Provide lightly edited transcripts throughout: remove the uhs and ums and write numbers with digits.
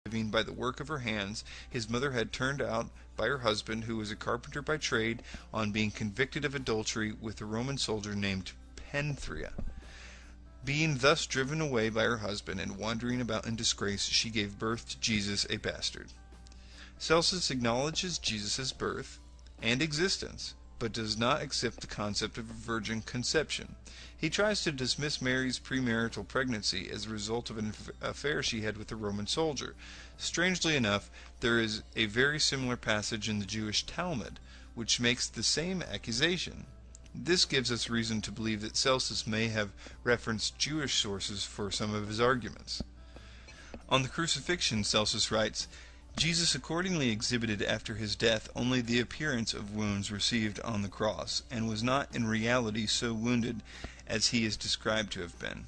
living by the work of her hands his mother had turned out by her husband, who was a carpenter by trade, on being convicted of adultery with a Roman soldier named Penthria. Being thus driven away by her husband and wandering about in disgrace, she gave birth to Jesus, a bastard. Celsus acknowledges Jesus' birth and existence, but does not accept the concept of a virgin conception. He tries to dismiss Mary's premarital pregnancy as a result of an affair she had with a Roman soldier. Strangely enough, there is a very similar passage in the Jewish Talmud, which makes the same accusation. This gives us reason to believe that Celsus may have referenced Jewish sources for some of his arguments. On the crucifixion, Celsus writes, Jesus accordingly exhibited after his death only the appearance of wounds received on the cross, and was not in reality so wounded as he is described to have been.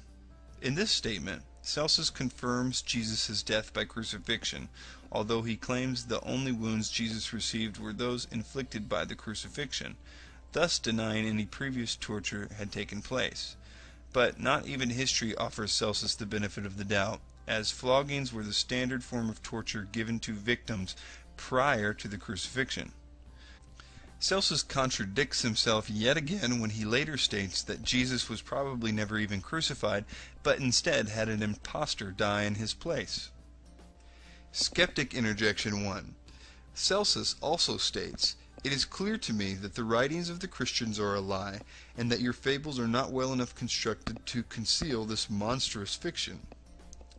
In this statement, Celsus confirms Jesus' death by crucifixion, although he claims the only wounds Jesus received were those inflicted by the crucifixion, thus denying any previous torture had taken place. But not even history offers Celsus the benefit of the doubt, as floggings were the standard form of torture given to victims prior to the crucifixion. Celsus contradicts himself yet again when he later states that Jesus was probably never even crucified, but instead had an impostor die in his place. Skeptic Interjection 1. Celsus also states, "It is clear to me that the writings of the Christians are a lie, and that your fables are not well enough constructed to conceal this monstrous fiction."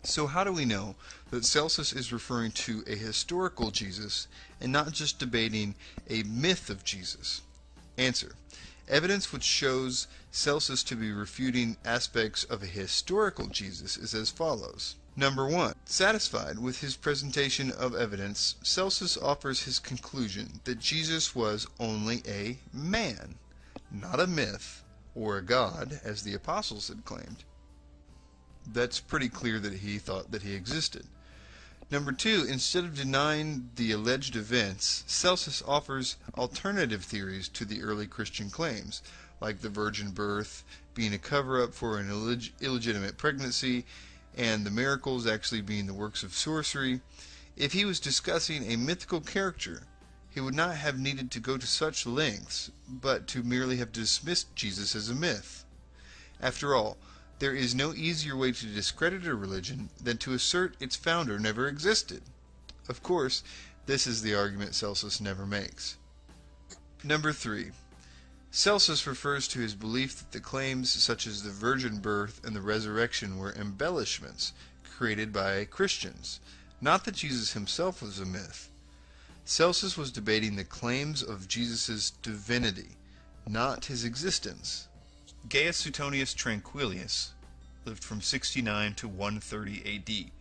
So how do we know that Celsus is referring to a historical Jesus and not just debating a myth of Jesus? Answer. Evidence which shows Celsus to be refuting aspects of a historical Jesus is as follows. Number 1. Satisfied with his presentation of evidence, Celsus offers his conclusion that Jesus was only a man, not a myth or a god, as the apostles had claimed. That's pretty clear that he thought that he existed. Number 2, instead of denying the alleged events, Celsus offers alternative theories to the early Christian claims, like the virgin birth being a cover-up for an illegitimate pregnancy, and the miracles actually being the works of sorcery. If he was discussing a mythical character, he would not have needed to go to such lengths, but to merely have dismissed Jesus as a myth. After all, there is no easier way to discredit a religion than to assert its founder never existed. Of course, this is the argument Celsus never makes. Number 3. Celsus refers to his belief that the claims such as the virgin birth and the resurrection were embellishments created by Christians, not that Jesus himself was a myth. Celsus was debating the claims of Jesus' divinity, not his existence. Gaius Suetonius Tranquillus lived from 69 to 130 A.D.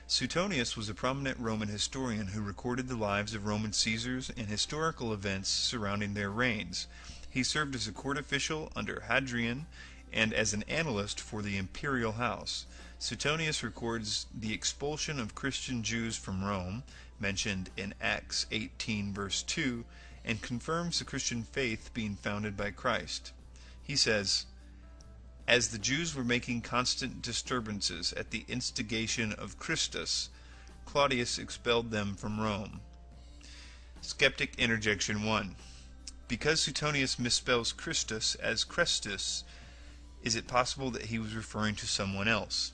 Suetonius was a prominent Roman historian who recorded the lives of Roman Caesars and historical events surrounding their reigns. He served as a court official under Hadrian and as an analyst for the imperial house. Suetonius records the expulsion of Christian Jews from Rome, mentioned in Acts 18 verse 2, and confirms the Christian faith being founded by Christ. He says, "As the Jews were making constant disturbances at the instigation of Christus, Claudius expelled them from Rome." Skeptic Interjection 1. Because Suetonius misspells Christus as Chrestus, is it possible that he was referring to someone else?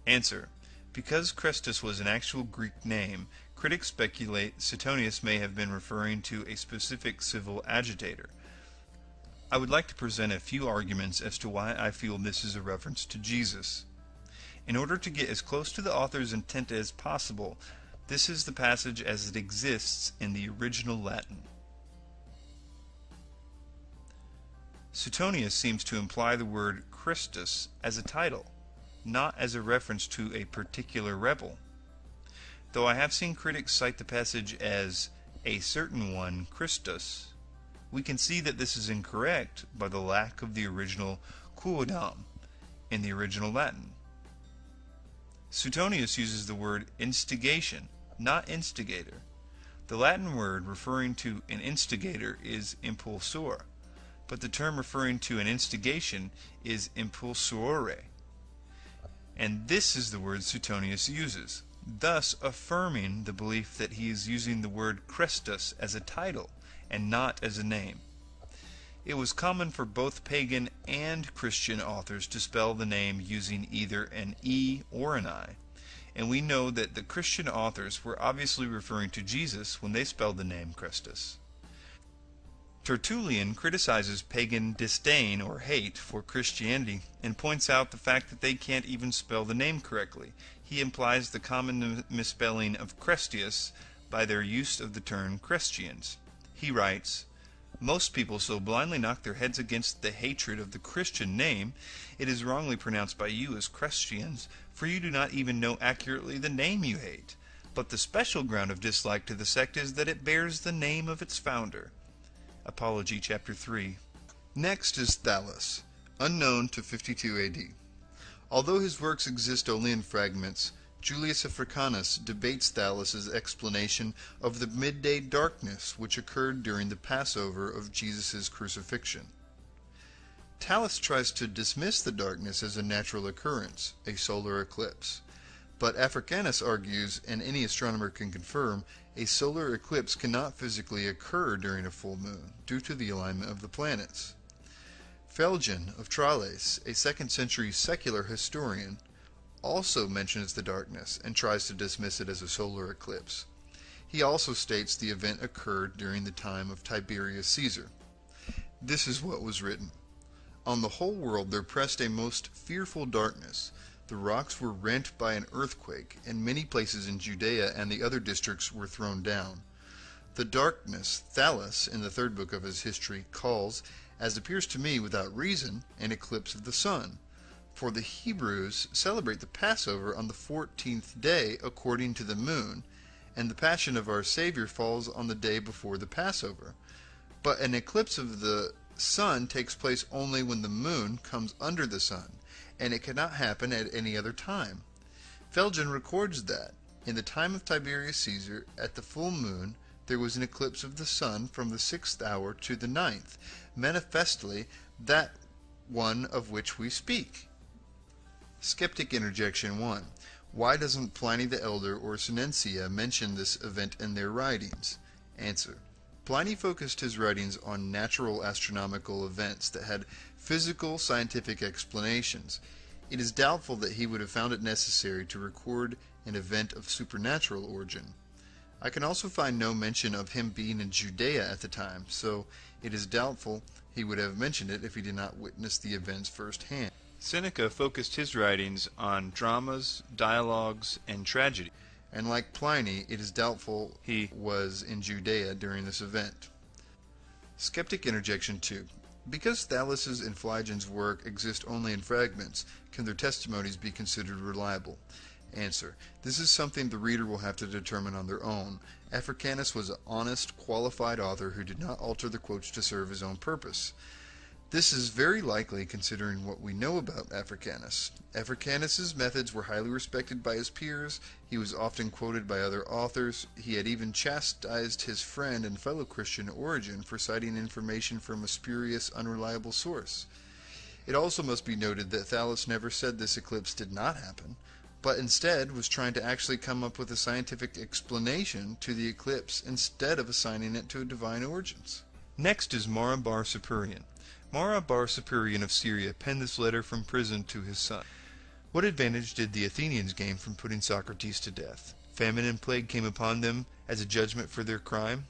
Answer. Because Chrestus was an actual Greek name, critics speculate Suetonius may have been referring to a specific civil agitator. I would like to present a few arguments as to why I feel this is a reference to Jesus. In order to get as close to the author's intent as possible, this is the passage as it exists in the original Latin. Suetonius seems to imply the word Christus as a title, not as a reference to a particular rebel. Though I have seen critics cite the passage as a certain one, Christus, we can see that this is incorrect by the lack of the original quodam in the original Latin. Suetonius uses the word instigation, not instigator. The Latin word referring to an instigator is impulsor, but the term referring to an instigation is impulsore. And this is the word Suetonius uses. thus affirming the belief that he is using the word Christus as a title and not as a name. It was common for both pagan and Christian authors to spell the name using either an E or an I, and we know that the Christian authors were obviously referring to Jesus when they spelled the name Christus. Tertullian criticizes pagan disdain or hate for Christianity and points out the fact that they can't even spell the name correctly. He implies the common misspelling of Crestius by their use of the term Christians. He writes, "Most people so blindly knock their heads against the hatred of the Christian name, it is wrongly pronounced by you as Christians, for you do not even know accurately the name you hate. But the special ground of dislike to the sect is that it bears the name of its founder." Apology, chapter 3. Next is Thallus, unknown to 52 AD. Although his works exist only in fragments, Julius Africanus debates Thallus's explanation of the midday darkness which occurred during the Passover of Jesus' crucifixion. Thallus tries to dismiss the darkness as a natural occurrence, a solar eclipse. But Africanus argues, and any astronomer can confirm, a solar eclipse cannot physically occur during a full moon, due to the alignment of the planets. Phlegon of Tralles, a 2nd century secular historian, also mentions the darkness and tries to dismiss it as a solar eclipse. He also states the event occurred during the time of Tiberius Caesar. This is what was written. "On the whole world there pressed a most fearful darkness. The rocks were rent by an earthquake, and many places in Judea and the other districts were thrown down. The darkness Thallus, in the 3rd book of his history, calls, as appears to me without reason, an eclipse of the sun. For the Hebrews celebrate the Passover on the 14th day according to the moon, and the Passion of our Savior falls on the day before the Passover. But an eclipse of the sun takes place only when the moon comes under the sun, and it cannot happen at any other time. Phlegon records that, in the time of Tiberius Caesar, at the full moon, there was an eclipse of the sun from the 6th hour to the 9th, manifestly that one of which we speak." Skeptic Interjection 1. Why doesn't Pliny the Elder or Senentia mention this event in their writings? Answer. Pliny focused his writings on natural astronomical events that had physical scientific explanations. It is doubtful that he would have found it necessary to record an event of supernatural origin. I can also find no mention of him being in Judea at the time, so it is doubtful he would have mentioned it if he did not witness the events firsthand. Seneca focused his writings on dramas, dialogues, and tragedy, and like Pliny, it is doubtful he was in Judea during this event. Skeptic Interjection 2. Because Thallus's and Phlegon's work exist only in fragments, can their testimonies be considered reliable? Answer. This is something the reader will have to determine on their own. Africanus was an honest, qualified author who did not alter the quotes to serve his own purpose. This is very likely considering what we know about Africanus. Africanus's methods were highly respected by his peers, he was often quoted by other authors, he had even chastised his friend and fellow Christian Origen for citing information from a spurious, unreliable source. It also must be noted that Thallus never said this eclipse did not happen, but instead was trying to actually come up with a scientific explanation to the eclipse instead of assigning it to divine origins. Next is Mara bar Superion. Mara bar Superion of Syria penned this letter from prison to his son. What advantage did the Athenians gain from putting Socrates to death? Famine and plague came upon them as a judgment for their crime.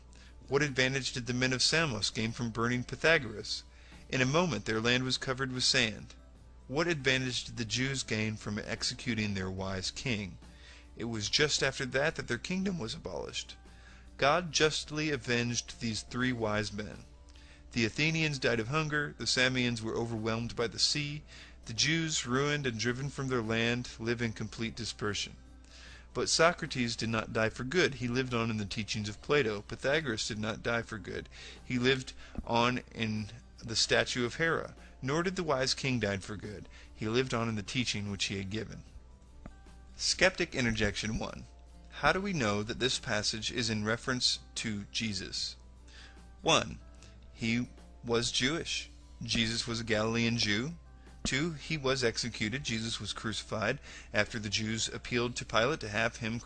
What advantage did the men of Samos gain from burning Pythagoras? In a moment their land was covered with sand. What advantage did the Jews gain from executing their wise king? It was just after that that their kingdom was abolished. God justly avenged these 3 wise men. The Athenians died of hunger, the Samians were overwhelmed by the sea, the Jews, ruined and driven from their land, live in complete dispersion. But Socrates did not die for good, he lived on in the teachings of Plato. Pythagoras did not die for good, he lived on in the statue of Hera. Nor did the wise king die for good, he lived on in the teaching which he had given. Skeptic Interjection 1. How do we know that this passage is in reference to Jesus? 1. He was Jewish. Jesus was a Galilean Jew. 2. He was executed. Jesus was crucified after the Jews appealed to Pilate to have him